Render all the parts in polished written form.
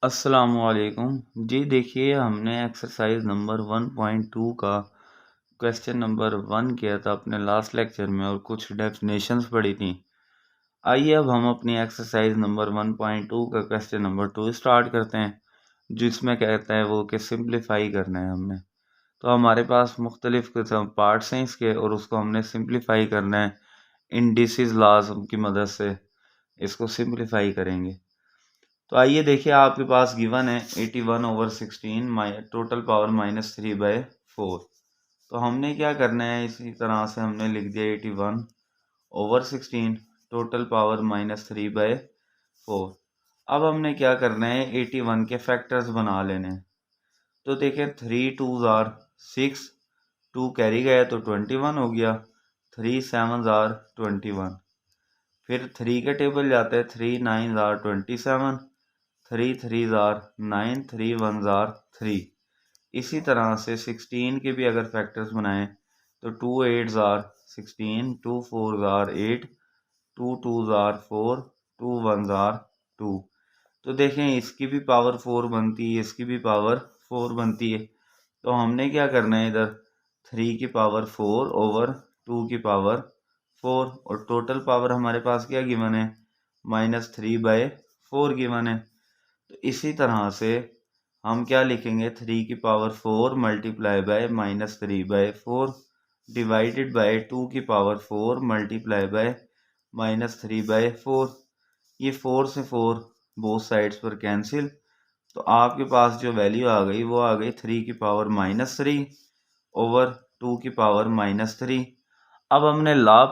अस्सलामुअलैकुम जी। देखिए, हमने एक्सरसाइज नंबर 1.2 का क्वेश्चन नंबर 1 किया था अपने लास्ट लेक्चर में और कुछ डेफिनेशंस पढ़ी थी। आइए अब हम अपनी एक्सरसाइज नंबर 1.2 का क्वेश्चन नंबर 2 स्टार्ट करते हैं, जिसमें कहता है वो कि सिंप्लीफाई करना है हमने। तो हमारे पास मुख्तलिफ किस्म पार्ट्स हैं इसके और उसको हमने सिंप्लीफाई करना है। इंडिसेस लॉज की मदद से इसको सिंप्लीफाई करेंगे। तो आइए देखिए, आपके पास गिवन है 81/16 टोटल पावर -3/4। तो हमने क्या करना है, इसी तरह से हमने लिख दिया 81/16 टोटल पावर -3/4। अब हमने क्या करना है, 81 के फैक्टर्स बना लेने हैं। तो देखें, 3 2s आर 6, 2 कैरी गया तो 21 हो गया, 3 7s आर 21। फिर 3 के टेबल जाते हैं, 3 9s are 27, 3 3s are 9, 3 1s are 3। इसी तरह से 16 के भी अगर फैक्टर्स बनाएं तो 2 8s are 16, 2 4s are 8, 2 2s are 4, 2 1s are 2। तो देखें, इसकी भी पावर 4 बनती है, इसकी भी पावर 4 बनती है। तो हमने क्या करना है, इधर 3 की पावर 4 ओवर 2 की पावर 4, और टोटल पावर हमारे पास क्या गिवन है, -3/4 गिवन है। तो इसी तरह से हम क्या लिखेंगे, 3 की power 4 multiply by -3/4 divided by 2 की पावर 4 मल्टीप्लाई बाय -3/4। ये 4 से 4 बोथ साइड्स पर कैंसिल। तो आपके पास जो वैल्यू आ गई वो आ गई 3 की पावर -3 ओवर 2 की पावर -3। अब हमने लॉ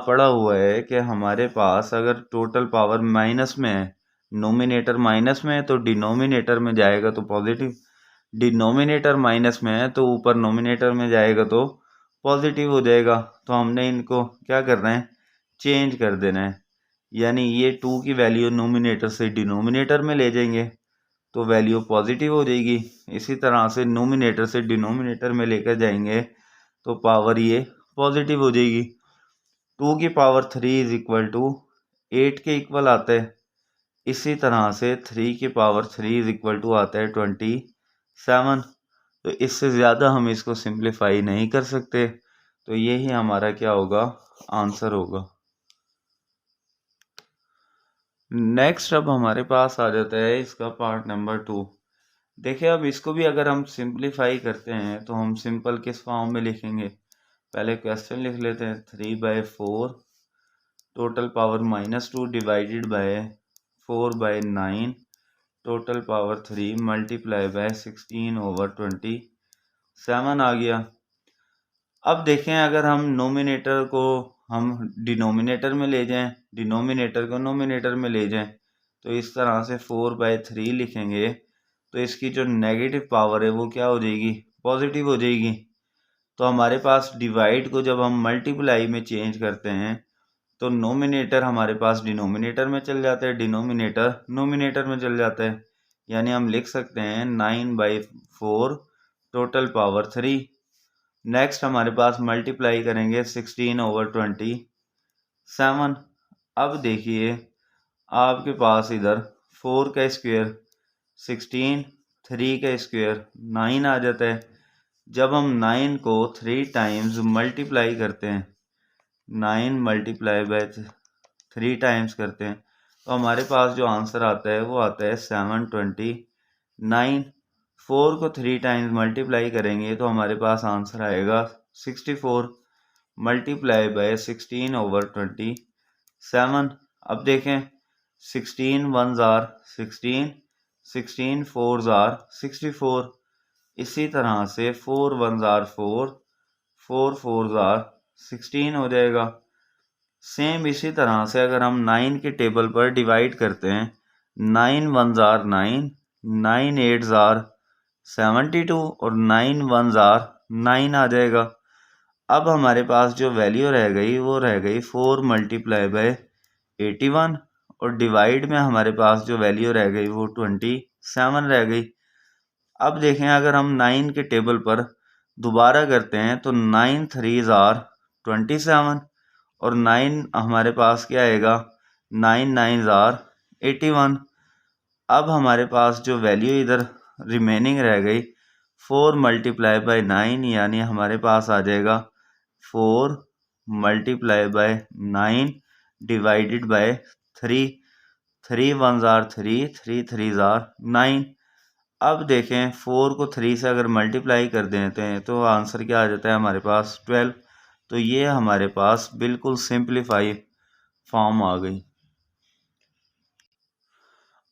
पढ़ा हुआ है कि हमारे पास अगर टोटल पावर माइनस में है, नोमिनेटर माइनस में है तो डिनोमिनेटर में जाएगा तो पॉजिटिव, डिनोमिनेटर माइनस में है तो ऊपर नोमिनेटर में जाएगा तो पॉजिटिव हो जाएगा। तो हमने इनको क्या करना है, चेंज कर देना है। यानी ये 2 की वैल्यू नोमिनेटर से डिनोमिनेटर में ले जाएंगे तो वैल्यू पॉजिटिव हो जाएगी। इसी तरह से नोमिनेटर से डिनोमिनेटर में लेकर जाएंगे तो पावर ये पॉजिटिव हो जाएगी। 2 की पावर 3 इज इक्वल टू 8 के इक्वल आता है। इसी तरह से 3 की पावर 3 इज इक्वल टू आता है 27। तो इससे ज़्यादा हम इसको सिंप्लीफाई नहीं कर सकते। तो यही हमारा क्या होगा, आंसर होगा। नेक्स्ट अब हमारे पास आ जाता है इसका पार्ट नंबर 2। देखिए, अब इसको भी अगर हम सिंप्लीफाई करते हैं तो हम सिंपल किस फॉर्म में लिखेंगे, पहले क्वेश्चन लिख लेते हैं। 3/4 total power -2 divided bye 4/9 total power 3 multiply by 16 over 27 आ गया। अब देखें, अगर हम नोमिनेटर को हम डिनोमिनेटर में ले जाएं, डिनोमिनेटर को नोमिनेटर में ले जाएं, तो इस तरह से 4/3 लिखेंगे तो इसकी जो नेगेटिव पावर है वो क्या हो जाएगी, पॉजिटिव हो जाएगी। तो हमारे पास डिवाइड को जब हम मल्टीप्लाई में चेंज करते हैं तो नोमिनेटर हमारे पास डिनोमिनेटर में चल जाता है, डिनोमिनेटर नोमिनेटर में चल जाता है। यानी हम लिख सकते हैं 9/4 टोटल पावर 3। नेक्स्ट हमारे पास मल्टीप्लाई करेंगे 16 ओवर 27। अब देखिए, आपके पास इधर 4 का स्क्वायर 16, 3 का स्क्वायर 9 आ जाता है। जब हम 9 को 3 टाइम्स मल्टीप्लाई करते हैं, 9 मल्टीप्लाई बाय 3 टाइम्स करते हैं तो हमारे पास जो आंसर आता है वो आता है 729। 4 को 3 टाइम्स मल्टीप्लाई करेंगे तो हमारे पास आंसर आएगा 64 मल्टीप्लाई बाय 16 ओवर 27। अब देखें, 16 1s आर 16, 16 4s आर 64। इसी तरह से 4 1s आर 4, 4 4s आर 16 हो जाएगा। सेम इसी तरह से अगर हम 9 के टेबल पर डिवाइड करते हैं, 9 1s आर 9, 9 8s आर 72 और 9 1s आर 9 आ जाएगा। अब हमारे पास जो वैल्यू रह गई वो रह गई 4 मल्टीप्लाई बाय 81, और डिवाइड में हमारे पास जो वैल्यू रह गई वो 27 रह गई। अब देखें, अगर हम 9 के टेबल पर दोबारा करते हैं तो 9 3s आर 27 और 9 हमारे पास क्या आएगा, 9 9s आर 81। अब हमारे पास जो वैल्यू इधर रिमेनिंग रह गई 4 मल्टीप्लाई बाई 9, यानी हमारे पास आ जाएगा 4 multiply by 9 divided by 3। 3 1 jar 3, 3 3 jar 9। अब देखें 4 को 3 से अगर मल्टीप्लाई कर देते हैं तो आंसर क्या आ जाता है हमारे पास 12। तो ये हमारे पास बिल्कुल सिंप्लीफाई फॉर्म आ गई।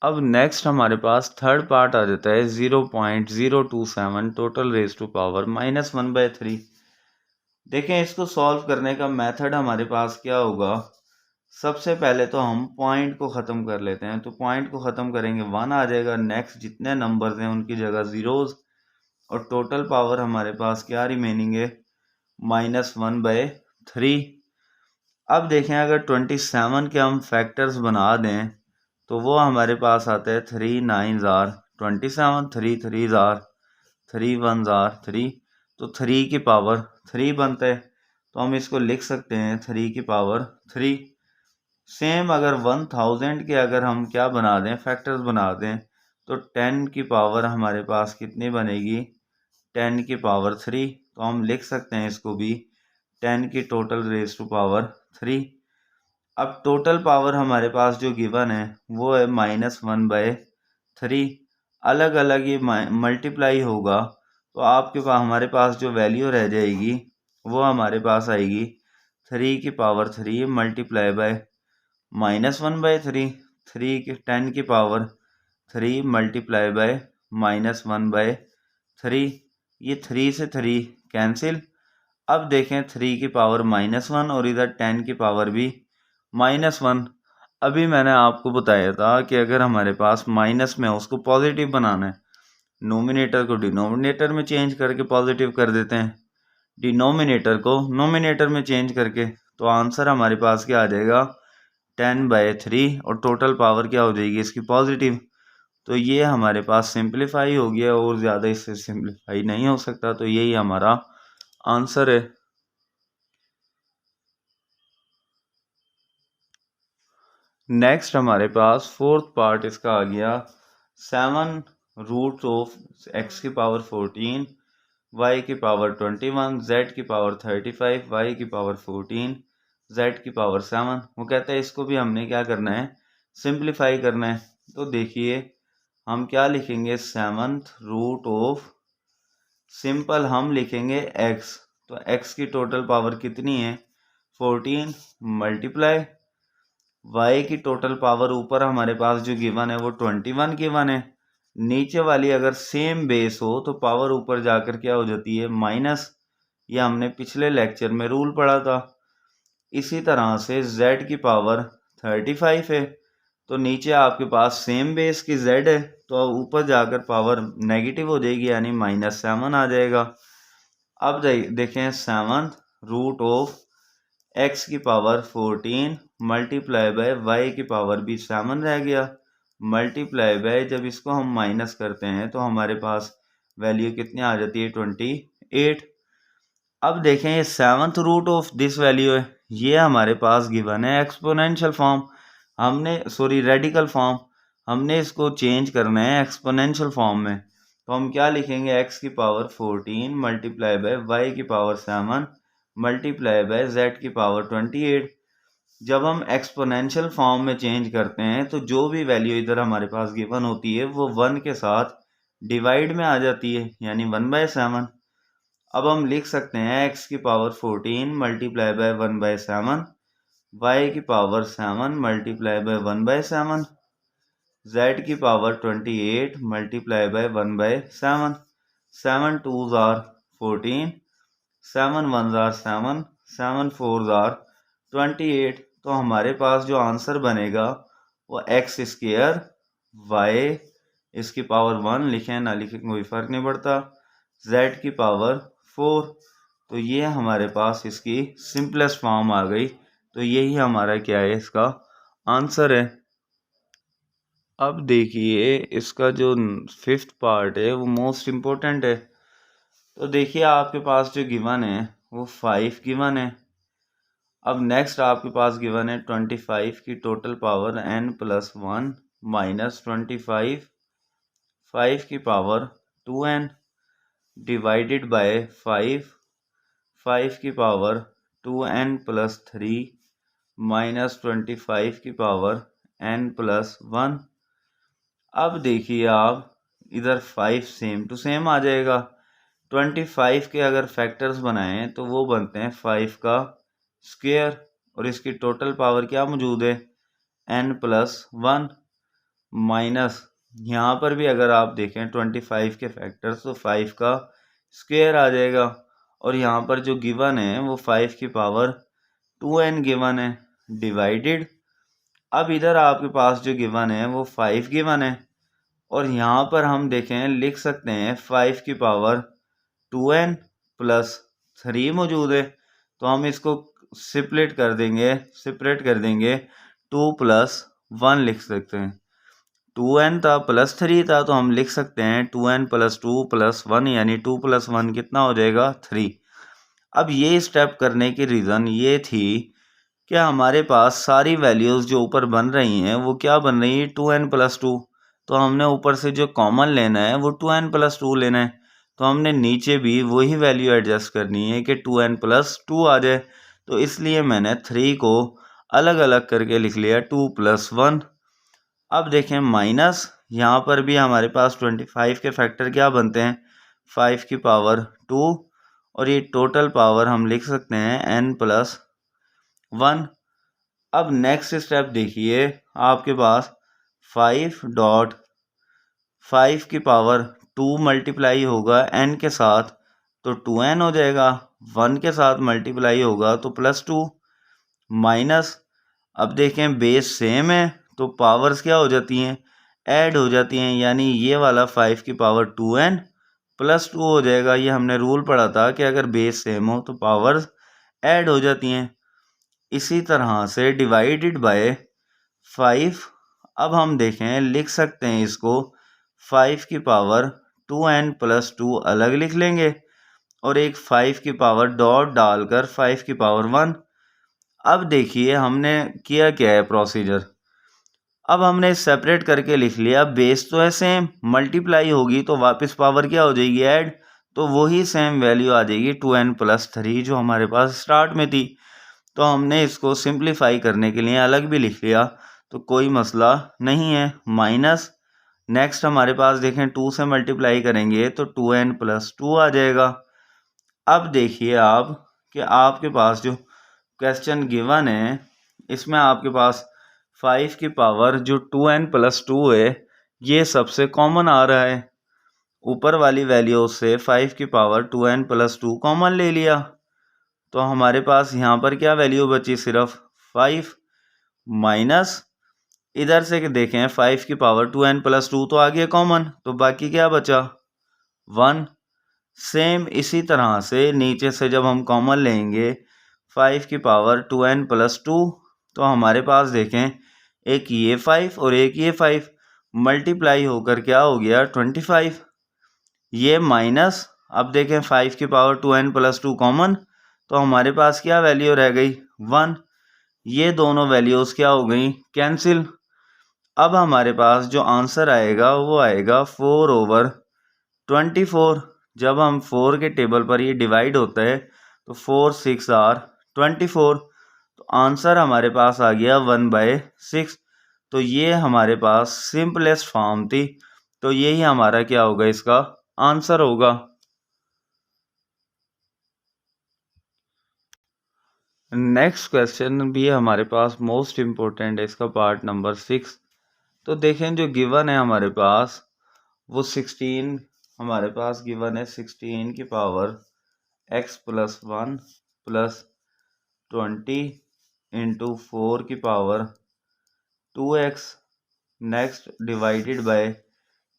अब नेक्स्ट हमारे पास थर्ड पार्ट आ जाता है 0.027 टोटल रेज टू पावर -1/3। देखें इसको सॉल्व करने का मेथड हमारे पास क्या होगा। सबसे पहले तो हम पॉइंट को ख़त्म कर लेते हैं, तो पॉइंट को ख़त्म करेंगे 1 आ जाएगा। नेक्स्ट जितने नंबर्स हैं उनकी जगह ज़ीरोज़, और टोटल पावर हमारे पास क्या रिमेनिंग है -1/3। अब देखें अगर 27 के हम फैक्टर्स बना दें तो वो हमारे पास आता है 3 9 जार 27, 3 3 जार 3 1 जार 3, तो 3 की पावर 3 बनता है। तो हम इसको लिख सकते हैं 3 की पावर 3। सेम अगर 1000 के अगर हम क्या बना दें फैक्टर्स बना दें तो 10 की पावर हमारे पास कितनी बनेगी 10 की पावर 3। तो हम लिख सकते हैं इसको भी 10 की टोटल रेज टू पावर 3। अब टोटल पावर हमारे पास जो गिवन है वो है -1/3। अलग अलग ये मल्टीप्लाई होगा तो आपके पास हमारे पास जो वैल्यू रह जाएगी वो हमारे पास आएगी 3 की पावर 3 मल्टीप्लाई बाय -1/3। 3 की 10 की पावर 3 मल्टीप्लाई बाय -1/3। ये 3 से 3 कैंसिल। अब देखें 3 की पावर -1 और इधर 10 की पावर भी -1। अभी मैंने आपको बताया था कि अगर हमारे पास माइनस में उसको पॉजिटिव बनाना है, नोमिनेटर को डिनोमिनेटर में चेंज करके पॉजिटिव कर देते हैं, डिनोमिनेटर को नोमिनेटर में चेंज करके, तो आंसर हमारे पास क्या आ जाएगा 10/3 और टोटल पावर क्या हो जाएगी इसकी पॉजिटिव। तो ये हमारे पास सिंप्लीफाई हो गया और ज़्यादा इससे सिंप्लीफाई नहीं हो सकता, तो यही हमारा आंसर है। नेक्स्ट हमारे पास फोर्थ पार्ट इसका आ गया 7 रूट ऑफ x की पावर 14, y की पावर 21, z की पावर 35, y की पावर 14, z की पावर 7। वो कहते हैं इसको भी हमने क्या करना है सिंप्लीफाई करना है। तो देखिए हम क्या लिखेंगे 7th रूट ऑफ, सिंपल हम लिखेंगे x। तो x की टोटल पावर कितनी है 14 मल्टीप्लाई y की टोटल पावर ऊपर हमारे पास जो गिवन है वो 21 गिवन है। नीचे वाली अगर सेम बेस हो तो पावर ऊपर जाकर क्या हो जाती है माइनस। ये हमने पिछले लेक्चर में रूल पढ़ा था। इसी तरह से z की पावर 35 है, तो नीचे आपके पास सेम बेस की z है तो ऊपर जाकर पावर नेगेटिव हो जाएगी यानी -7 आ जाएगा। अब देखें 7th रूट ऑफ x की पावर 14 मल्टीप्लाई बाय y की पावर भी 7 रह गया, मल्टीप्लाई बाय जब इसको हम माइनस करते हैं तो हमारे पास वैल्यू कितनी आ जाती है 28। अब देखें ये 7th root of this value है, ये हमारे पास गिवन है एक्सपोनेंशियल फॉर्म, रेडिकल फॉर्म। हमने इसको चेंज करना है एक्सपोनेंशियल फॉर्म में। तो हम क्या लिखेंगे x की पावर 14 मल्टीप्लाई बाय y की पावर 7 मल्टीप्लाई बाय z की पावर 28। जब हम एक्सपोनेंशियल फॉर्म में चेंज करते हैं तो जो भी वैल्यू इधर हमारे पास गिवन होती है वो 1 के साथ डिवाइड में आ जाती है यानी 1/7। अब हम लिख सकते हैं x की पावर 14 मल्टीप्लाई बाय 1/7, y की पावर 7 मल्टीप्लाई बाय 1/7, z की power 28 multiply by 1/7। 7 2s are 14, 7 1s are 7, 7 4s are 28। तो हमारे पास जो आंसर बनेगा वो x स्क्वायर y इसकी पावर 1 लिखें ना लिखें कोई फ़र्क नहीं पड़ता, z की पावर 4। तो ये हमारे पास इसकी सिंपलेस्ट फॉर्म आ गई। तो यही हमारा क्या है इसका आंसर है। अब देखिए इसका जो 5th पार्ट है वो मोस्ट इम्पोर्टेंट है। तो देखिए आपके पास जो गिवन है वो 5 गिवन है। अब नेक्स्ट आपके पास गिवन है 25 की टोटल पावर n+1 माइनस 25 5 की पावर 2n डिवाइडेड बाय 5 की पावर 2n प्लस 3 माइनस 25 की पावर n प्लस 1। अब देखिए आप इधर 5 सेम टू सेम आ जाएगा। 25 के अगर फैक्टर्स बनाएं तो वो बनते हैं 5 का स्क्वायर और इसकी टोटल पावर क्या मौजूद है n प्लस 1 माइनस यहाँ पर भी अगर आप देखें 25 के फैक्टर्स तो 5 का स्क्वायर आ जाएगा और यहाँ पर जो गिवन है वो 5 की पावर 2n गिवन है डिवाइडेड। अब इधर आपके पास जो गिवन है वो 5 गिवन है और यहाँ पर हम देखें लिख सकते हैं 5 की पावर 2n प्लस 3 मौजूद है तो हम इसको सेपरेट कर देंगे 2 प्लस 1 लिख सकते हैं। 2n था प्लस 3 था तो हम लिख सकते हैं 2n प्लस 2 प्लस 1 यानी 2 प्लस 1 कितना हो जाएगा 3। अब ये स्टेप करने की रीज़न ये थी कि हमारे पास सारी वैल्यूज़ जो ऊपर बन रही हैं वो क्या बन रही है 2n प्लस 2 तो हमने ऊपर से जो कॉमन लेना है वो 2n प्लस 2 लेना है तो हमने नीचे भी वही वैल्यू एडजस्ट करनी है कि 2n प्लस 2 आ जाए तो इसलिए मैंने 3 को अलग अलग करके लिख लिया 2 प्लस 1। अब देखें माइनस यहाँ पर भी हमारे पास 25 के फैक्टर क्या बनते हैं 5 की पावर 2 और ये टोटल पावर हम लिख सकते हैं n प्लस 1। अब नेक्स्ट स्टेप देखिए आपके पास 5 की पावर 2 मल्टीप्लाई होगा n के साथ तो 2n हो जाएगा 1 के साथ मल्टीप्लाई होगा तो प्लस 2 माइनस अब देखें बेस सेम है तो पावर्स क्या हो जाती हैं ऐड हो जाती हैं यानी ये वाला 5 की पावर 2n प्लस 2 हो जाएगा। ये हमने रूल पढ़ा था कि अगर बेस सेम हो तो पावर्स ऐड हो जाती हैं। इसी तरह से डिवाइडेड बाय 5 अब हम देखें लिख सकते हैं इसको 5 की पावर 2n प्लस 2 अलग लिख लेंगे और एक 5 की पावर डॉट डालकर 5 की पावर 1। अब देखिए हमने किया क्या है प्रोसीजर अब हमने सेपरेट करके लिख लिया बेस तो है सेम मल्टीप्लाई होगी तो वापस पावर क्या हो जाएगी ऐड तो वही सेम वैल्यू आ जाएगी 2n प्लस 3 जो हमारे पास स्टार्ट में थी तो हमने इसको सिंप्लीफाई करने के लिए अलग भी लिख लिया तो कोई मसला नहीं है माइनस नेक्स्ट हमारे पास देखें 2 से मल्टीप्लाई करेंगे तो 2n प्लस 2 आ जाएगा। अब देखिए आप कि आपके पास जो क्वेश्चन गिवन है इसमें आपके पास 5 की पावर जो 2n प्लस 2 है ये सबसे कॉमन आ रहा है ऊपर वाली वैल्यू से 5 की पावर 2n प्लस 2 कॉमन ले लिया तो हमारे पास यहाँ पर क्या वैल्यू बची सिर्फ 5 माइनस इधर से देखें 5 की पावर 2n प्लस 2 तो आ गया कॉमन तो बाकी क्या बचा 1। सेम इसी तरह से नीचे से जब हम कॉमन लेंगे 5 की पावर 2n प्लस 2 तो हमारे पास देखें एक ये 5 और एक ये 5 मल्टीप्लाई होकर क्या हो गया 25 ये माइनस अब देखें 5 की पावर 2n प्लस 2 कॉमन तो हमारे पास क्या वैल्यू रह गई 1। ये दोनों वैल्यूज़ क्या हो गई कैंसिल। अब हमारे पास जो आंसर आएगा वो आएगा 4/24। जब हम 4 के टेबल पर ये डिवाइड होता है तो 4 6 आर 24 तो आंसर हमारे पास आ गया 1/6। तो ये हमारे पास सिंपलेस्ट फॉर्म थी तो यही हमारा क्या होगा इसका आंसर होगा। नेक्स्ट क्वेश्चन भी हमारे पास मोस्ट इम्पोर्टेंट है इसका पार्ट नंबर 6। तो देखें जो गिवन है हमारे पास वो 16 हमारे पास गिवन है 16 की power x plus 1 plus 20 into 4 की power 2x next divided by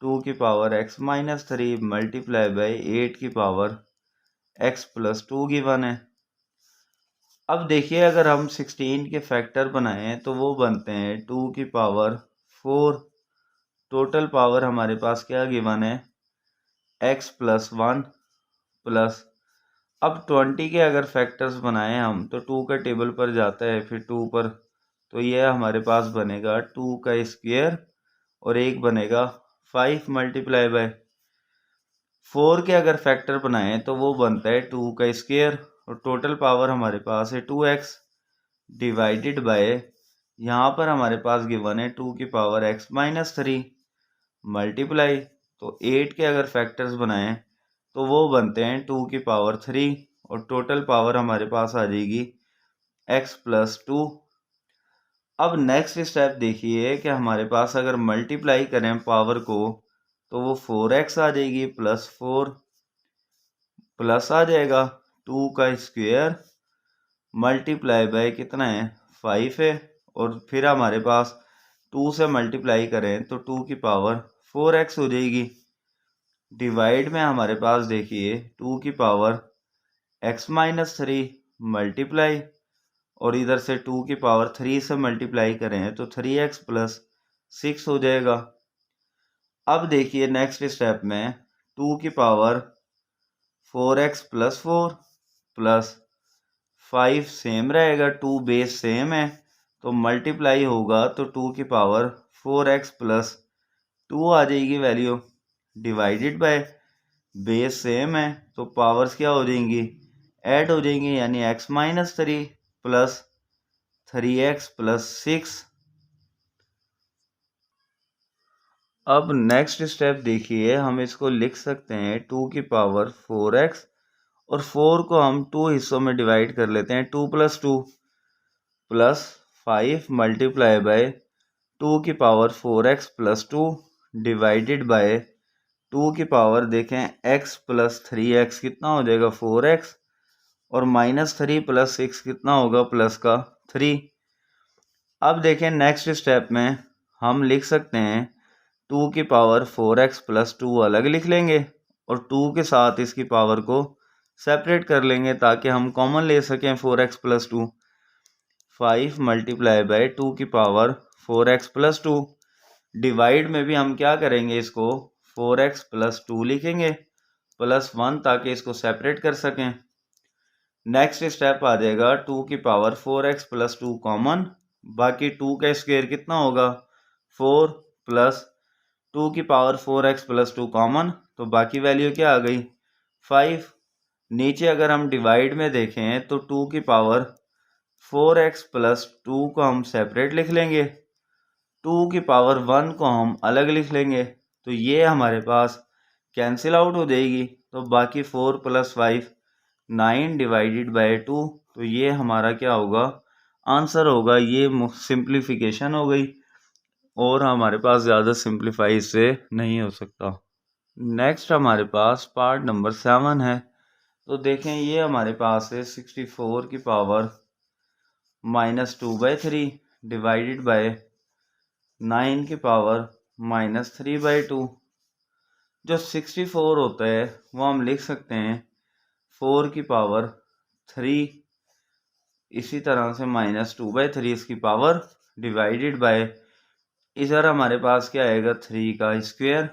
2 की power x minus 3 multiply by 8 की पावर x प्लस 2 गिवन है। अब देखिए अगर हम 16 के फैक्टर बनाएं तो वो बनते हैं 2 की पावर 4 टोटल पावर हमारे पास क्या गिवन है x प्लस 1 प्लस अब 20 के अगर फैक्टर्स बनाएं हम तो 2 का टेबल पर जाता है फिर 2 पर तो यह हमारे पास बनेगा 2 का स्क्वायर और एक बनेगा 5 मल्टीप्लाई बाय 4 के अगर फैक्टर बनाएं तो वो बनता है 2 का स्क्वायर और टोटल पावर हमारे पास है 2x डिवाइडेड बाय यहाँ पर हमारे पास गिवन है 2 की पावर x माइनस 3 मल्टीप्लाई तो 8 के अगर फैक्टर्स बनाएं तो वो बनते हैं 2 की पावर 3 और टोटल पावर हमारे पास आ जाएगी x प्लस 2। अब नेक्स्ट स्टेप देखिए कि हमारे पास अगर मल्टीप्लाई करें पावर को तो वो 4x आ जाएगी प्लस 4 प्लस आ जाएगा 2 का स्क्वायर मल्टीप्लाई बाय कितना है 5 है और फिर हमारे पास 2 से मल्टीप्लाई करें तो 2 की पावर 4x हो जाएगी डिवाइड में हमारे पास देखिए 2 की पावर x माइनस 3 मल्टीप्लाई और इधर से 2 की पावर 3 से मल्टीप्लाई करें तो 3x प्लस 6 हो जाएगा। अब देखिए नेक्स्ट स्टेप में 2 की power 4x plus 4 plus 5 same रहेगा 2 बेस सेम है तो मल्टीप्लाई होगा तो 2 की पावर 4x प्लस 2 आ जाएगी value divided by base same है तो पावर्स क्या हो जाएंगी ऐड हो जाएंगी यानी x minus 3 plus 3x plus 6। अब नेक्स्ट स्टेप देखिए हम इसको लिख सकते हैं 2 की पावर 4x और 4 को हम 2 हिस्सों में डिवाइड कर लेते हैं 2 प्लस 2 प्लस 5 मल्टीप्लाई बाय 2 की power 4x plus 2 divided bye 2 की पावर देखें x प्लस 3x कितना हो जाएगा 4x और माइनस 3 प्लस 6 कितना होगा प्लस का 3। अब देखें नेक्स्ट स्टेप में हम लिख सकते हैं 2 की पावर 4x प्लस 2 अलग लिख लेंगे और 2 के साथ इसकी पावर को सेपरेट कर लेंगे ताकि हम कॉमन ले सकें 4x प्लस 2 5 मल्टीप्लाई बाय 2 की पावर 4x प्लस 2 डिवाइड में भी हम क्या करेंगे इसको 4x प्लस 2 लिखेंगे प्लस 1 ताकि इसको सेपरेट कर सकें। नेक्स्ट स्टेप आ जाएगा 2 की पावर 4x प्लस 2 कॉमन बाकी 2 का स्क्वायर कितना होगा 4 प्लस 2 की पावर 4x प्लस 2 कॉमन तो बाकी वैल्यू क्या आ गई 5। नीचे अगर हम डिवाइड में देखें तो 2 की पावर 4x प्लस 2 को हम सेपरेट लिख लेंगे 2 की पावर 1 को हम अलग लिख लेंगे तो ये हमारे पास कैंसिल आउट हो जाएगी तो बाकी 4 प्लस 5 9 डिवाइडेड बाय 2 तो ये हमारा क्या होगा आंसर होगा। ये सिंप्लीफिकेशन हो गई और हमारे पास ज़्यादा सिंप्लीफाई इससे नहीं हो सकता। नेक्स्ट हमारे पास पार्ट नंबर 7 है तो देखें ये हमारे पास है 64 की पावर माइनस 2/3 डिवाइडेड बाय 9 की पावर माइनस 3/2। जो 64 होता है वो हम लिख सकते हैं 4 की पावर 3 इसी तरह से माइनस 2/3 इसकी पावर डिवाइडेड बाय इधर हमारे पास क्या आएगा 3 का स्क्वायर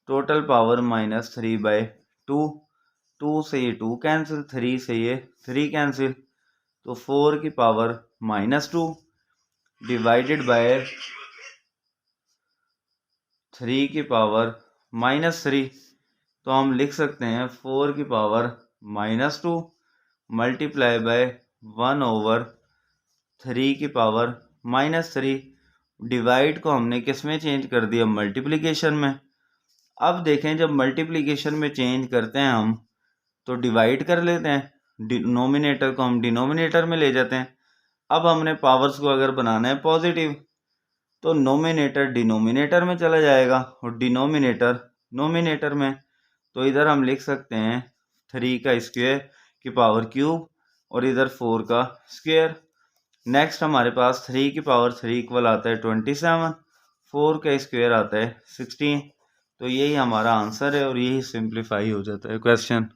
टोटल पावर माइनस 3/2 2 से ये 2 कैंसिल 3 से ये 3 कैंसिल तो 4 की पावर माइनस 2 डिवाइडेड बाय 3 की पावर माइनस 3 तो हम लिख सकते हैं 4 की पावर माइनस 2 मल्टीप्लाई बाय 1/3 की पावर माइनस 3 डिवाइड को हमने किस में चेंज कर दिया मल्टीप्लिकेशन में। अब देखें जब मल्टीप्लिकेशन में चेंज करते हैं हम तो डिवाइड कर लेते हैं डिनोमिनेटर को हम डिनोमिनेटर में ले जाते हैं। अब हमने पावर्स को अगर बनाना है पॉजिटिव तो नोमिनेटर डिनोमिनेटर में चला जाएगा और डिनोमिनेटर नोमिनेटर में तो इधर हम लिख सकते हैं 3 का स्क्वायर की पावर क्यूब और इधर 4 का स्क्वायर। नेक्स्ट हमारे पास 3 की पावर 3 इक्वल आता है 27 4 का स्क्वायर आता है 16 तो यही हमारा आंसर है और यही सिंप्लीफाई हो जाता है क्वेश्चन।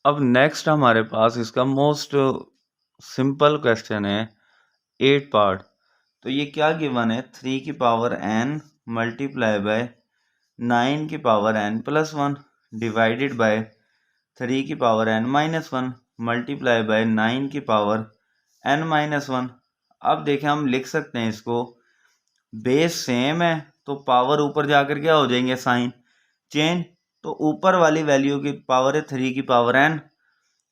अब नेक्स्ट हमारे पास इसका मोस्ट सिंपल क्वेश्चन है 8 पार्ट तो ये क्या गिवन है 3 की पावर n मल्टीप्लाई बाय 9 की power n plus 1 divided by 3 की power n minus 1 multiply by 9 की पावर n माइनस 1। अब देखें हम लिख सकते हैं इसको बेस सेम है तो पावर ऊपर जाकर क्या हो जाएंगे, साइन चेंज। तो ऊपर वाली वैल्यू की पावर है 3 की पावर n,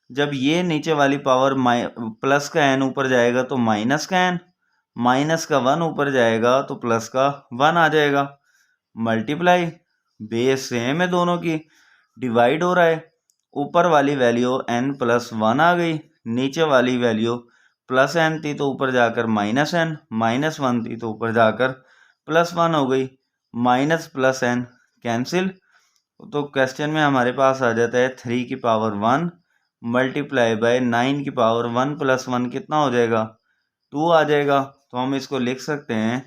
जब ये नीचे वाली पावर प्लस का n ऊपर जाएगा तो माइनस का n, माइनस का 1 ऊपर जाएगा तो प्लस का 1 आ जाएगा, मल्टीप्लाई, बेस सेम है दोनों की, डिवाइड हो रहा है, ऊपर वाली वैल्यू n प्लस 1 आ गई, नीचे वाली वैल्यू प्लस n थी तो ऊपर जाकर माइनस n, माइनस 1 थी तो ऊपर जाकर प्लस 1 हो गई, माइनस प्लस n कैंसिल। तो क्वेश्चन में हमारे पास आ जाता है 3 की पावर 1 मल्टीप्लाई बाय 9 की पावर 1 प्लस 1 कितना हो जाएगा, 2 आ जाएगा। तो हम इसको लिख सकते हैं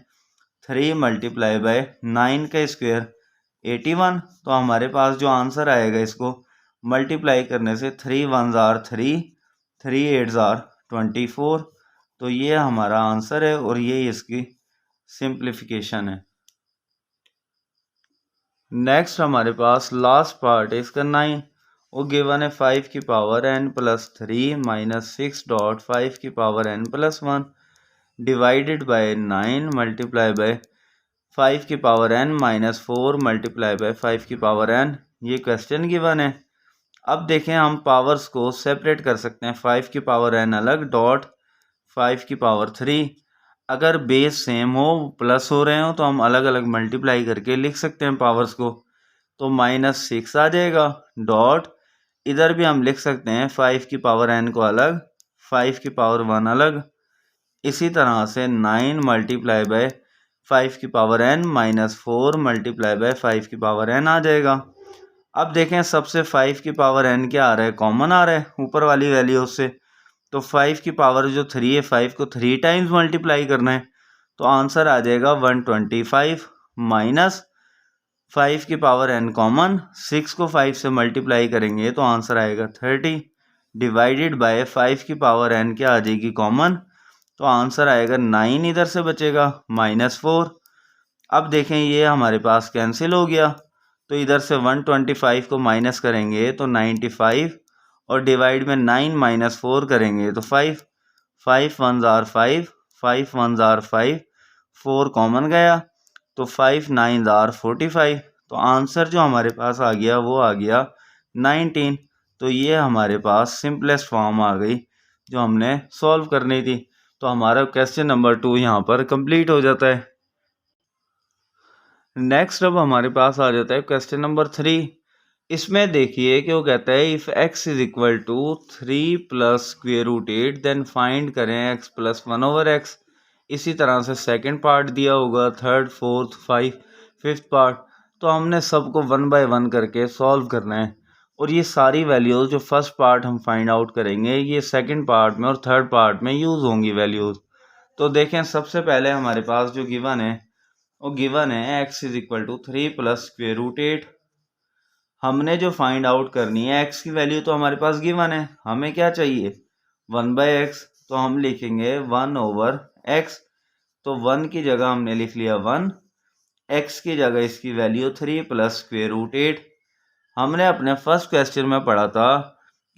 3 मल्टीप्लाई बाय 9 का स्क्वायर 81। तो हमारे पास जो आंसर आएगा इसको मल्टीप्लाई करने से 3 1 आर 3, 3 8 आर 24। तो ये हमारा आंसर है और ये इसकी सिंप्लीफिकेशन है। नेक्स्ट हमारे पास लास्ट पार्ट है इसका 9, वो गिवन है 5 की power n plus 3 minus 6 dot 5 की power n plus 1 divided by 9 multiply by 5 की power n minus 4 multiply by 5 की पावर n। ये क्वेश्चन गिवन है। अब देखें हम पावर्स को सेपरेट कर सकते हैं, 5 की पावर n अलग डॉट 5 की पावर 3। अगर बेस सेम हो, प्लस हो रहे हो, तो हम अलग अलग मल्टीप्लाई करके लिख सकते हैं पावर्स को। तो माइनस 6 आ जाएगा डॉट, इधर भी हम लिख सकते हैं 5 की पावर n को अलग, 5 की पावर 1 अलग। इसी तरह से 9 मल्टीप्लाई बाय 5 की power n minus 4 multiply by 5 की पावर n आ जाएगा। अब देखें सबसे 5 की पावर n क्या आ रहा है, कॉमन आ रहा है ऊपर वाली वैल्यू से। तो 5 की पावर जो 3 है, 5 को 3 टाइम्स मल्टीप्लाई करना है, तो आंसर आ जाएगा 125 माइनस 5 की पावर n कॉमन, 6 को 5 से मल्टीप्लाई करेंगे तो आंसर आएगा 30 डिवाइडेड बाय 5 की पावर n क्या आ जाएगी, कॉमन, तो आंसर आएगा 9 इधर से बचेगा माइनस 4। अब देखें ये हमारे पास कैंसिल हो गया, तो इधर से 125 को माइनस करेंगे तो 95 और डिवाइड में 9 माइनस 4 करेंगे तो 5, 5 1 आर 5, 5 1 आर 5, 4 कॉमन गया तो 5 9 आर 45। तो आंसर जो हमारे पास आ गया वो आ गया 19। तो ये हमारे पास सिंपलेस्ट फॉर्म आ गई जो हमने सॉल्व करनी थी। तो हमारा क्वेश्चन नंबर 2 यहाँ पर कंप्लीट हो जाता है। नेक्स्ट अब हमारे पास आ जाता है क्वेश्चन नंबर 3। इसमें देखिए कि वो कहता है if x is equal to 3 plus square root 8 then find करें x प्लस 1 ओवर x। इसी तरह से सेकंड पार्ट दिया होगा, थर्ड, फोर्थ, फिफ्थ पार्ट। तो हमने सबको 1 बाय 1 करके सॉल्व करना है और ये सारी वैल्यूज़ जो फर्स्ट पार्ट हम फाइंड आउट करेंगे ये सेकंड पार्ट में और थर्ड पार्ट में यूज़ होंगी वैल्यूज़। तो देखें सबसे पहले हमारे पास जो गिवन है वो गिवन है x is equal to 3 plus square root 8। हमने जो फाइंड आउट करनी है x की वैल्यू तो हमारे पास गिवन है, हमें क्या चाहिए 1 बाय एक्स। तो हम लिखेंगे 1 ओवर x। तो 1 की जगह हमने लिख लिया 1, x की जगह इसकी वैल्यू 3 प्लस स्क्वेयर रूट 8। हमने अपने फर्स्ट क्वेश्चन में पढ़ा था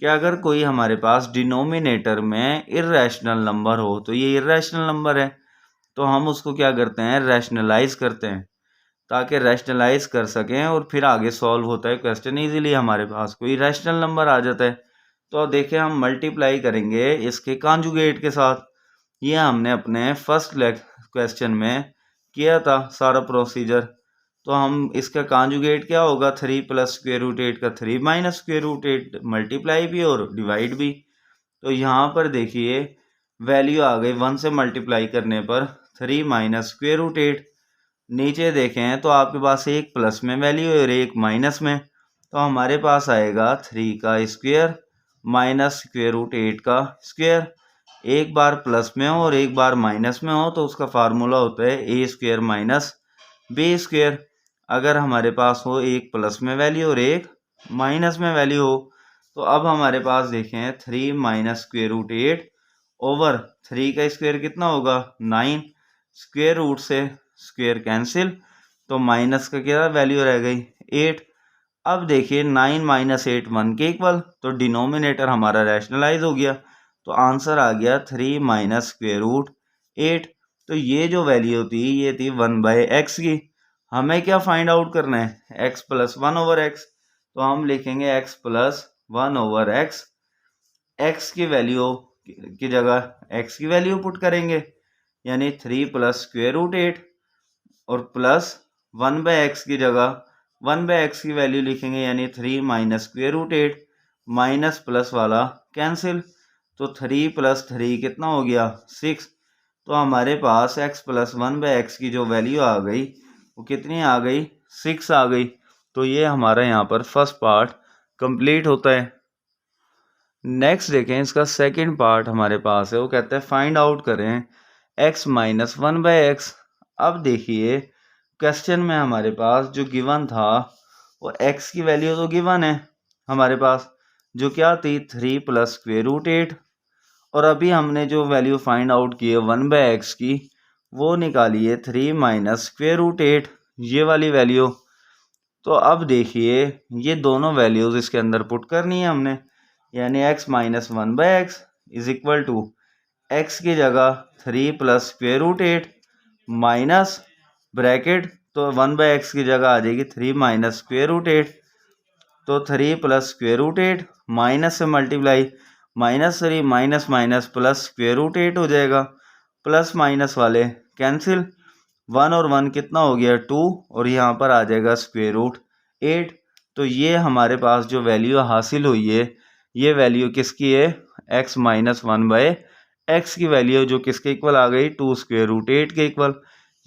कि अगर कोई हमारे पास डिनोमिनेटर में इर्रेशनल नंबर हो, तो ये इर्रेशनल नंबर है तो हम उसको क्या करते हैं, रैशनलाइज करते हैं ताकि रैशनलाइज कर सकें और फिर आगे सॉल्व होता है क्वेश्चन इजीली, हमारे पास कोई रैशनल नंबर आ जाता है। तो देखिए हम मल्टीप्लाई करेंगे इसके कॉन्जुगेट के साथ। ये हमने अपने फर्स्ट क्वेश्चन में किया था सारा प्रोसीजर। तो हम इसका कॉन्जुगेट क्या होगा, 3 प्लस स्क्वेयर रूट 8 का 3 माइनस स्क्वेयर रूट 8, मल्टीप्लाई भी और डिवाइड भी। तो यहाँ पर देखिए वैल्यू आ गई 1 से मल्टीप्लाई करने पर 3 माइनस स्क्वेयर रूट 8। नीचे देखें तो आपके पास एक प्लस में वैल्यू और एक माइनस में, तो हमारे पास आएगा 3 का स्क्वेयर माइनस स्क्वेयर रूट 8 का स्क्वेयर। एक बार प्लस में हो और एक बार माइनस में हो तो उसका फार्मूला होता है ए स्क्वेयर माइनस बी स्क्वेयर। अगर हमारे पास हो एक प्लस में वैल्यू और एक माइनस में वैल्यू हो, तो अब हमारे पास देखें 3 माइनस स्क्वेयर रूट 8 ओवर 3 का स्क्वेयर कितना होगा 9, स्क्वेयर रूट से स्क्वेयर कैंसिल, तो माइनस का क्या वैल्यू रह गई 8। अब देखिए 9 माइनस 8 1 के इक्वल, तो डिनोमिनेटर हमारा रैशनलाइज हो गया, तो आंसर आ गया 3 माइनस स्क्वेयर रूट 8। तो ये जो वैल्यू थी ये थी 1/x की। हमें क्या फाइंड आउट करना है, x प्लस 1/x। तो हम लिखेंगे x प्लस 1/x। x की वैल्यू की जगह x की वैल्यू पुट करेंगे, यानी 3 प्लस स्क्वेयर रूट 8 और प्लस 1/x की जगह 1/x की वैल्यू लिखेंगे, यानी 3 minus square root 8 minus plus वाला कैंसिल। तो 3 प्लस 3 कितना हो गया 6। तो हमारे पास x प्लस 1/x की जो वैल्यू आ गई वो कितनी आ गई 6 आ गई। तो ये हमारा यहाँ पर फर्स्ट पार्ट कंप्लीट होता है। नेक्स्ट देखें, इसका सेकंड पार्ट हमारे पास है, वो कहता है फाइंड आउट करें x माइनस 1/x। अब देखिए क्वेश्चन में हमारे पास जो गिवन था वो x की वैल्यू तो गिवन है हमारे पास, जो क्या थी 3 प्लस स्क्वेयर रूट 8, और अभी हमने जो वैल्यू फाइंड आउट की है 1/x की वो निकाली है 3 माइनस स्क्वेयर रूट 8, ये वाली वैल्यू। तो अब देखिए ये दोनों वैल्यूज इसके अंदर पुट करनी है हमने, यानी x minus 1/x is equal to x की जगह 3 plus square root 8 minus bracket, तो 1/x की जगह आ जाएगी 3 माइनस स्क्वेयर रूट 8। तो 3 प्लस स्क्वेयर रूट 8 माइनस से multiply, minus 3 minus minus plus square root 8 हो जाएगा, प्लस माइनस वाले कैंसिल, 1 और 1 कितना हो गया 2, और यहाँ पर आ जाएगा स्क्वेयर रूट 8। तो ये हमारे पास जो वैल्यू हासिल हुई है ये वैल्यू किसकी है, x माइनस 1/x की वैल्यू, जो किसके इक्वल आ गई 2 स्क्वेयर रूट 8 के इक्वल।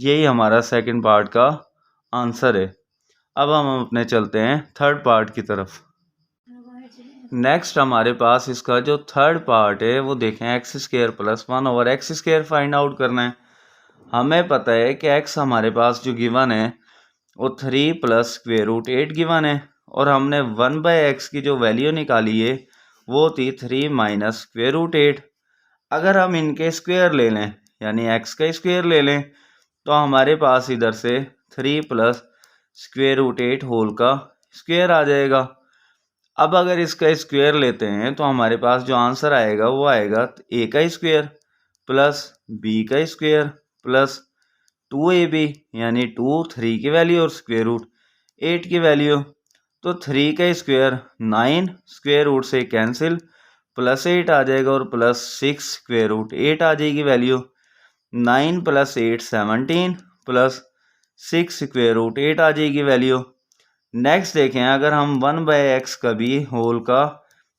यही हमारा सेकंड पार्ट का आंसर है। अब हम अपने चलते हैं थर्ड पार्ट की तरफ। नेक्स्ट हमारे पास इसका जो थर्ड पार्ट है वो देखें, x square plus 1/x square find out करना है। हमें पता है कि x हमारे पास जो गिवन है वो 3 प्लस स्क्वेयर रूट 8 गिवन है, और हमने 1/x की जो वैल्यू निकाली है वो थी 3 माइनस स्क्वेयर रूट 8। अगर हम इनके स्क्वेयर ले लें, यानी x का स्क्वेयर ले लें, तो हमारे पास इधर से 3 प्लस स्क्वेयर रूट 8 होल का स्क्वेयर आ जाएगा। अब अगर इसका स्क्वेयर लेते हैं तो हमारे पास जो आंसर आएगा वो आएगा a का स्क्वेयर प्लस b का स्क्वेयर प्लस 2ab, यानी 2 3 की वैल्यू और स्क्वेयर रूट 8 की वैल्यू। तो 3 का स्क्वेयर 9, स्क्वेयर रूट से कैंसिल, प्लस 8 आ जाएगा और प्लस 6 स्क्वेयर रूट 8 आ जाएगी value. 9 plus 8 17 plus 6 square root 8 आ जाएगी वैल्यू। नेक्स्ट देखें, अगर हम 1/x का भी होल का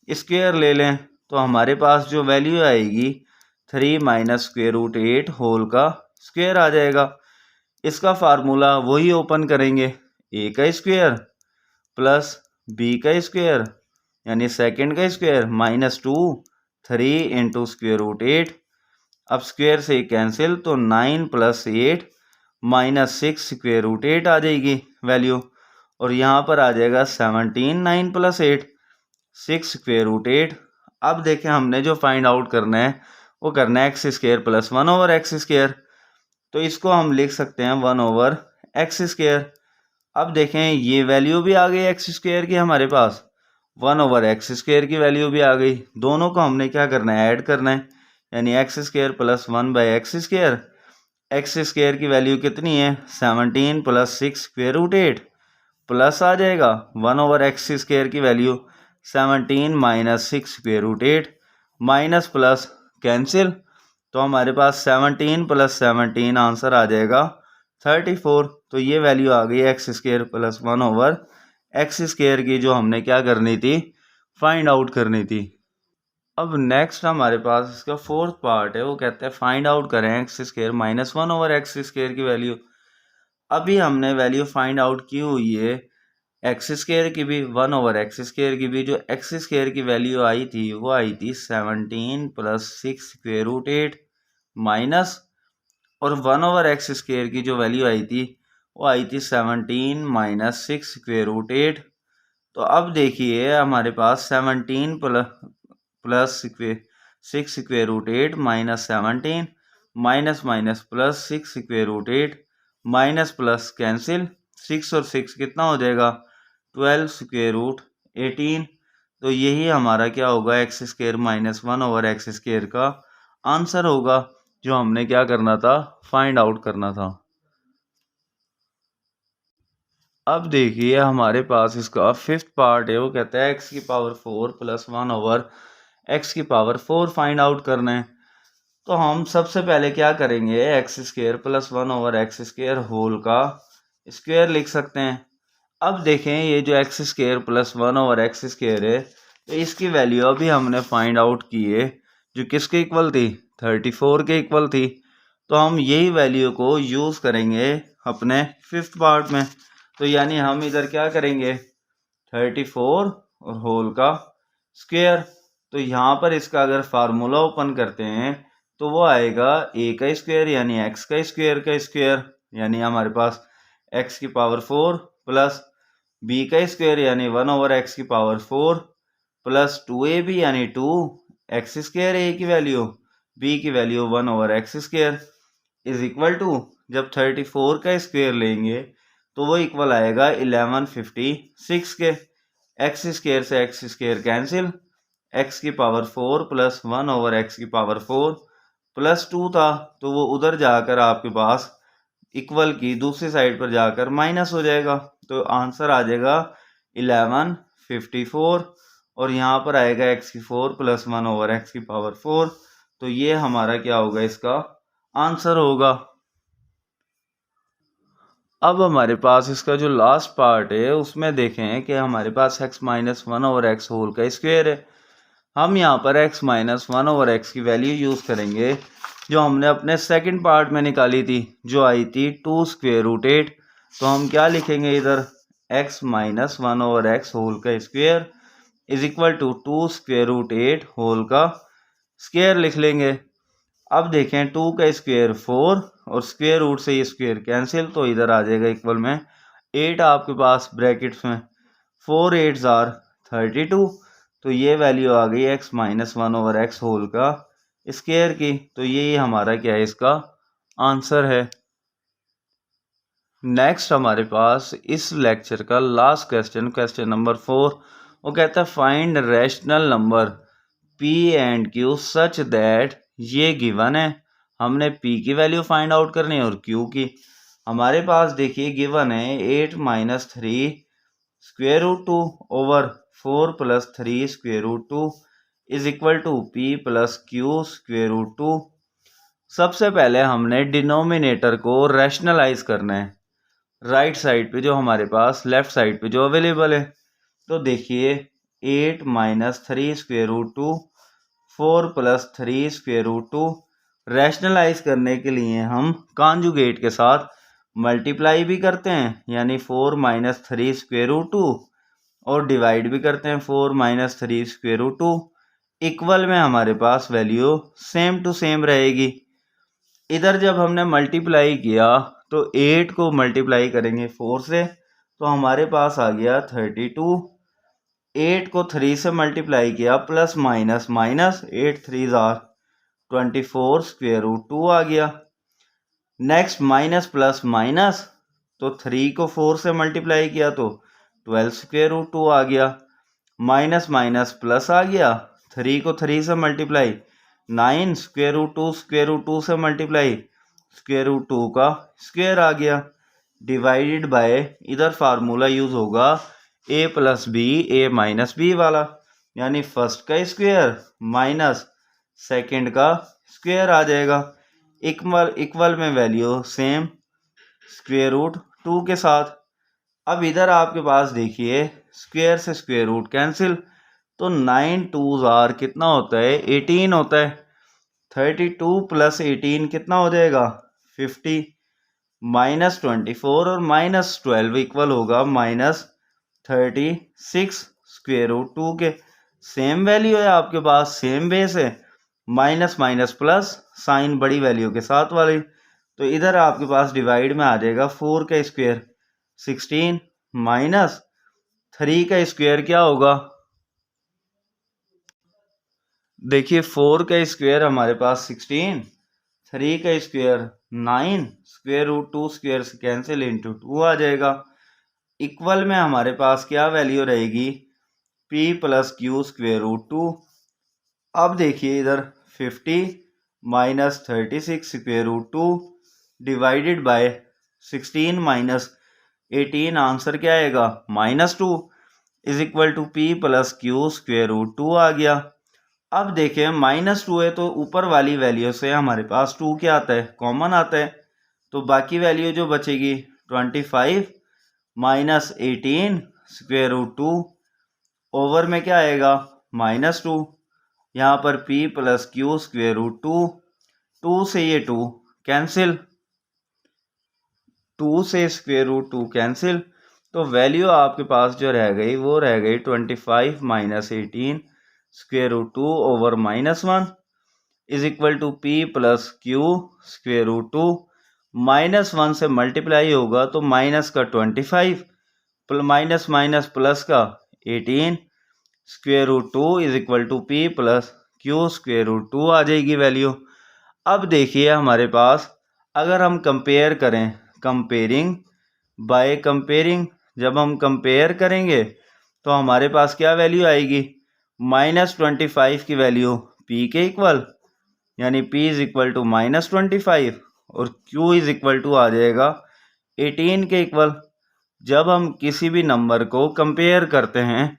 स्क्वेयर ले लें तो हमारे पास जो वैल्यू आएगी 3 माइनस स्क्वेयर रूट 8 होल का स्क्वेयर आ जाएगा। इसका फार्मूला वही ओपन करेंगे, a का स्क्वेयर प्लस b का स्क्वेयर यानी सेकंड का square minus 2 3 into square root 8। अब स्क्वेयर से कैंसिल, तो 9 प्लस 8 माइनस 6 स्क्वेयर रूट 8 आ जाएगी वैल्यू, और यहाँ पर आ जाएगा 17, 9 प्लस 8 6 स्क्वेयर रूट 8। अब देखें हमने जो फाइंड आउट करना है वो करना है x square plus 1/x square. तो इसको हम लिख सकते हैं 1/x स्क्वेयर। अब देखें ये वैल्यू भी आ गई एक्स स्क्वेयर की हमारे पास, 1/x स्क्वेयर की वैल्यू भी आ गई। दोनों को हमने क्या करना है, ऐड करना है, यानी x square plus 1/x square. X square की वैल्यू कितनी है 17 प्लस 6 स्क्वेयर रूट 8 प्लस आ जाएगा 1/x स्क्वेयर की value 17 minus 6 square root 8 minus plus cancel. तो हमारे पास 17 प्लस 17 आंसर आ जाएगा 34। तो ये वैल्यू आ गई x square plus 1/x square की, जो हमने क्या करनी थी, फाइंड आउट करनी थी। अब नेक्स्ट हमारे पास इसका फोर्थ पार्ट है, वो कहते हैं फाइंड आउट करें x square minus 1/x square की वैल्यू। अभी हमने वैल्यू फाइंड आउट की हुई है एक्स स्क्वेयर की भी 1/x स्क्वेयर की भी। जो एक्स स्क्वेयर की वैल्यू आई थी वो आई थी 17 प्लस 6 स्क्वेयर रूट 8 माइनस, और 1/x स्क्वेयर की जो वैल्यू आई थी वो आई थी 17 माइनस 6 स्क्वेयर रूट 8। तो अब देखिए हमारे पास 17 plus 6 square root 8 minus 17 minus minus plus 6 square root 8 minus plus cancel, 6 और 6 कितना हो जाएगा 12 स्क्वेयर रूट 18। तो यही हमारा क्या होगा x square minus 1/x square का आंसर होगा। जो हमने क्या करना था, फाइंड आउट करना था। अब देखिए हमारे पास इसका फिफ्थ पार्ट है, वो कहता है x की पावर 4 प्लस 1 ओवर x की पावर 4 फाइंड आउट करना है। तो हम सबसे पहले क्या करेंगे, x square plus 1 over x square whole का स्क्वेयर लिख सकते हैं। अब देखें ये जो x square plus 1 over x square है, तो इसकी वैल्यू अभी हमने फाइंड आउट की है, जो किसके इक्वल थी, 34 के इक्वल थी। तो हम यही वैल्यू को यूज़ करेंगे अपने फिफ्थ पार्ट में। तो यानी हम इधर क्या करेंगे, 34 और होल का स्क्वेयर। तो यहाँ पर इसका अगर फार्मूला ओपन करते हैं तो वो आएगा a का स्क्वेयर यानी x का स्क्वेयर यानी हमारे पास x की पावर 4 प्लस b का स्क्वेयर यानी 1 ओवर x की पावर 4 प्लस 2ab यानी 2 x स्क्वेयर a की वैल्यू, b की value 1 over x square is equal to, जब 34 का स्क्वेयर लेंगे तो वो इक्वल आएगा 1156 के। एक्स स्क्वेयर से एक्स स्क्वेयर कैंसिल, एक्स की पावर 4 प्लस 1 ओवर एक्स की पावर 4 प्लस 2 था, तो वो उधर जाकर आपके पास इक्वल की दूसरी साइड पर जाकर माइनस हो जाएगा। तो आंसर आ जाएगा 1154 और यहाँ पर आएगा एक्स की 4 प्लस 1 ओवर एक्स की पावर 4। तो ये हमारा क्या होगा, इसका आंसर होगा। अब हमारे पास इसका जो लास्ट पार्ट है उसमें देखें कि हमारे पास x minus 1 over x whole का स्क्वेयर है। हम यहाँ पर x माइनस 1 ओवर एक्स की वैल्यू यूज़ करेंगे जो हमने अपने सेकंड पार्ट में निकाली थी, जो आई थी 2 स्क्वेयर रूट 8। तो हम क्या लिखेंगे इधर, x minus 1 over x whole का square is equal to 2 square root 8 whole का स्क्वेयर लिख लेंगे। अब देखें 2 का स्क्वेयर 4 और स्क्वेयर रूट से ये स्क्वेयर कैंसिल, तो इधर आ जाएगा इक्वल में 8 आपके पास ब्रैकेट्स में, 4 8 आर 32। तो ये वैल्यू आ गई x minus 1 over x whole का स्क्वेयर की। तो ये हमारा क्या है, इसका आंसर है। नेक्स्ट हमारे पास इस लेक्चर का लास्ट क्वेश्चन, क्वेश्चन नंबर 4, वो कहता है find rational number p and q such that, ये गिवन है, हमने p की वैल्यू फाइंड आउट करनी है और q की। हमारे पास देखिए गिवन है 8 minus 3 square root 2 over 4 plus 3 square root 2 is equal to p plus q square root 2। सबसे पहले हमने डिनोमिनेटर को रैशनलाइज करना है, राइट साइड पे जो हमारे पास, लेफ्ट साइड पे जो अवेलेबल है। तो देखिए 8 minus 3 square root 2 4 plus 3 square root 2, rationalise करने के लिए हम कॉन्जुगेट के साथ मल्टीप्लाई भी करते हैं, यानी 4 माइनस 3 स्क्वेयर रूट 2 और डिवाइड भी करते हैं 4 माइनस 3 स्क्वेयर रूट 2। इक्वल में हमारे पास वैल्यू सेम टू सेम रहेगी। इधर जब हमने मल्टीप्लाई किया तो 8 को मल्टीप्लाई करेंगे 4 से, तो हमारे पास आ गया 32। 8 को 3 से मल्टीप्लाई किया plus minus minus, 8 3 are 24 square root 2 आ गया। नेक्स्ट माइनस प्लस माइनस, तो 3 को 4 से मल्टीप्लाई किया तो 12 स्क्वेयर रूट 2 आ गया। माइनस माइनस प्लस आ गया, 3 को 3 से मल्टीप्लाई 9 स्क्वेयर रूट 2 से मल्टीप्लाई स्क्वेयर रूट 2 का स्क्वेयर आ गया। डिवाइडेड बाय, इधर फार्मूला यूज होगा a plus b a minus b वाला, यानी फर्स्ट का स्क्वेयर माइनस सेकंड का स्क्वेयर आ जाएगा। इक्वल में वैल्यू सेम स्क्वेयर रूट 2 के साथ। अब इधर आपके पास देखिए स्क्वेयर से स्क्वेयर रूट कैंसिल, तो 9 2 आर कितना होता है, 18 होता है। 32 प्लस 18 कितना हो जाएगा, 50। माइनस 24 और माइनस 12 इक्वल होगा माइनस 36 स्क्वेयर रूट 2 के। सेम वैल्यू है आपके पास, सेम बेस है, माइनस माइनस प्लस, साइन बड़ी वैल्यू के साथ वाली। तो इधर आपके पास डिवाइड में आ जाएगा 4 का स्क्वेयर 16 माइनस 3 का स्क्वेयर क्या होगा, देखिए 4 का स्क्वेयर हमारे पास 16, 3 का स्क्वेयर 9, स्क्वेयर रूट 2 स्क्वेयर से कैंसिल इंटू 2 आ जाएगा। इक्वल में हमारे पास क्या वैल्यू रहेगी, p plus q square root 2। अब देखिए इधर 50 minus 36 square root 2 divided by 16 minus 18, answer क्या आएगा -2 is equal to p plus q square root 2 आ गया। अब देखें -2 है तो ऊपर वाली वैल्यू से हमारे पास 2 क्या आता है, कॉमन आता है, तो बाकी वैल्यू जो बचेगी 25 माइनस 18 स्क्वेयर रूट 2 ओवर में क्या आएगा -2, यहाँ पर p plus q square root 2, 2 से ये 2 कैंसिल, 2 से स्क्वेयर रूट 2 कैंसिल, तो वैल्यू आपके पास जो रह गई वो रह गई 25 minus 18 square root 2 over -1 is equal to p plus q square root 2, -1 से मल्टीप्लाई होगा तो माइनस का 25 माइनस माइनस प्लस का 18 square root 2 is equal to p plus q square root 2 आ जाएगी वैल्यू। अब देखिए हमारे पास अगर हम कंपेयर करें, कंपेयरिंग बाय कंपेयरिंग, जब हम कंपेयर करेंगे तो हमारे पास क्या वैल्यू आएगी, -25 की वैल्यू p के इक्वल, यानी p इज इक्वल टू -25 और q इज इक्वल टू आ जाएगा 18 के इक्वल। जब हम किसी भी नंबर को कंपेयर करते हैं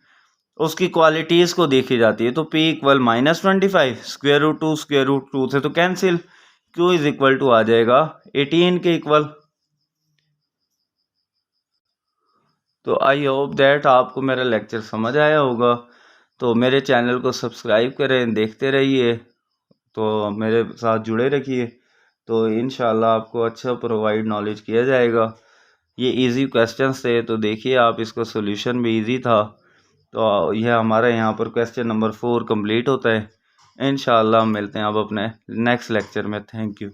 उसकी क्वालिटीज़ को देखी जाती है, तो p इक्वल -25 स्क्वेयर रूट 2 से तो cancel, q is equal to आ जाएगा 18 के इक्वल। तो आई होप दैट आपको मेरा लेक्चर समझ आया होगा। तो मेरे चैनल को सब्सक्राइब करें, देखते रहिए, तो मेरे साथ जुड़े रखिए, तो इंशाल्लाह आपको अच्छा प्रोवाइड नॉलेज किया जाएगा। ये इजी क्वेश्चंस थे, तो देखिए आप इसका सोल्यूशन भी इजी था। तो यह हमारा यहाँ पर क्वेश्चन नंबर 4 कंप्लीट होता है। इंशाल्लाह मिलते हैं अब अपने नेक्स्ट लेक्चर में। Thank you.